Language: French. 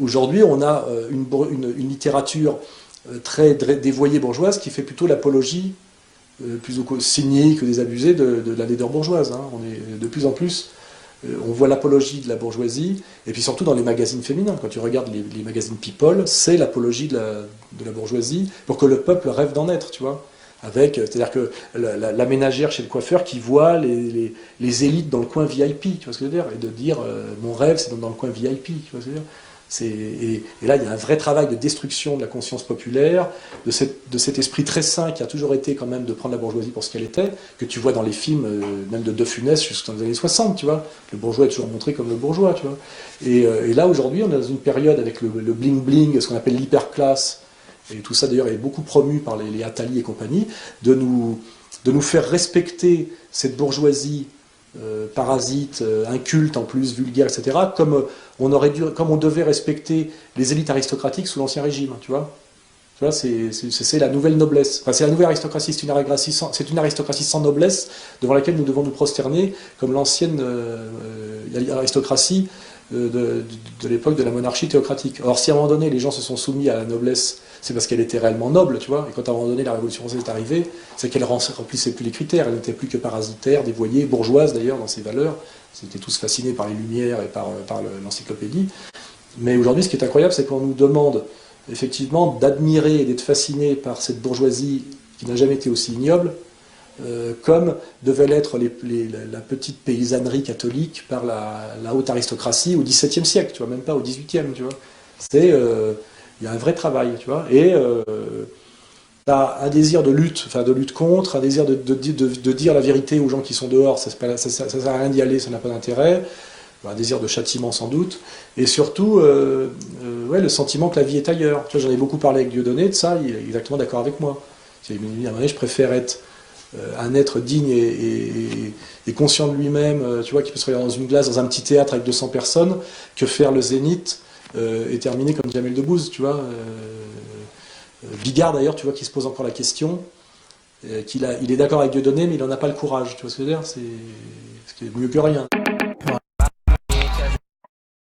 Aujourd'hui, on a une littérature très dévoyée bourgeoise qui fait plutôt l'apologie, plus cynique que désabusée, de la laideur bourgeoise. Hein. On est de plus en plus, on voit l'apologie de la bourgeoisie, et puis surtout dans les magazines féminins. Quand tu regardes les magazines People, c'est l'apologie de la bourgeoisie pour que le peuple rêve d'en être, tu vois. C'est-à-dire que la ménagère chez le coiffeur qui voit les élites dans le coin VIP, tu vois ce que je veux dire, et de dire mon rêve c'est dans le coin VIP, tu vois ce que je veux dire. Et là il y a un vrai travail de destruction de la conscience populaire, de cet esprit très sain qui a toujours été quand même de prendre la bourgeoisie pour ce qu'elle était, que tu vois dans les films même de Funès jusqu'aux années 60, tu vois. Le bourgeois est toujours montré comme le bourgeois, tu vois. Et là aujourd'hui on est dans une période avec le bling bling, ce qu'on appelle l'hyperclasse, et tout ça d'ailleurs est beaucoup promu par les Attali et compagnie, de nous faire respecter cette bourgeoisie parasite, inculte en plus, vulgaire, etc., comme on devait respecter les élites aristocratiques sous l'Ancien Régime, tu vois. Tu vois, c'est la nouvelle noblesse. Enfin, c'est la nouvelle aristocratie, c'est une aristocratie sans noblesse devant laquelle nous devons nous prosterner, comme l'ancienne aristocratie de l'époque de la monarchie théocratique. Or, si à un moment donné, les gens se sont soumis à la noblesse, c'est parce qu'elle était réellement noble, tu vois. Et quand à un moment donné, la Révolution française est arrivée, c'est qu'elle remplissait plus les critères. Elle n'était plus que parasitaire, dévoyée, bourgeoise d'ailleurs dans ses valeurs. Ils étaient tous fascinés par les Lumières et par l'encyclopédie. Mais aujourd'hui, ce qui est incroyable, c'est qu'on nous demande effectivement d'admirer et d'être fasciné par cette bourgeoisie qui n'a jamais été aussi ignoble, comme devait l'être la petite paysannerie catholique par la haute aristocratie au XVIIe siècle, tu vois, même pas au XVIIIe, tu vois. Il y a un vrai travail, tu vois, et tu as un désir de lutte, enfin de lutte contre, un désir de dire la vérité aux gens qui sont dehors, ça sert à rien d'y aller, ça n'a pas d'intérêt, un désir de châtiment sans doute, et surtout ouais, le sentiment que la vie est ailleurs. Tu vois, j'en ai beaucoup parlé avec Dieudonné de ça, il est exactement d'accord avec moi. Il m'a dit, à un moment donné, je préfère être un être digne et conscient de lui-même, tu vois, qui peut se regarder dans une glace, dans un petit théâtre avec 200 personnes, que faire le Zénith et terminer comme Jamel Debbouze, tu vois. Bigard d'ailleurs, tu vois, qui se pose encore la question, il est d'accord avec Dieudonné, mais il n'en a pas le courage, tu vois ce que je veux dire, c'est mieux que rien.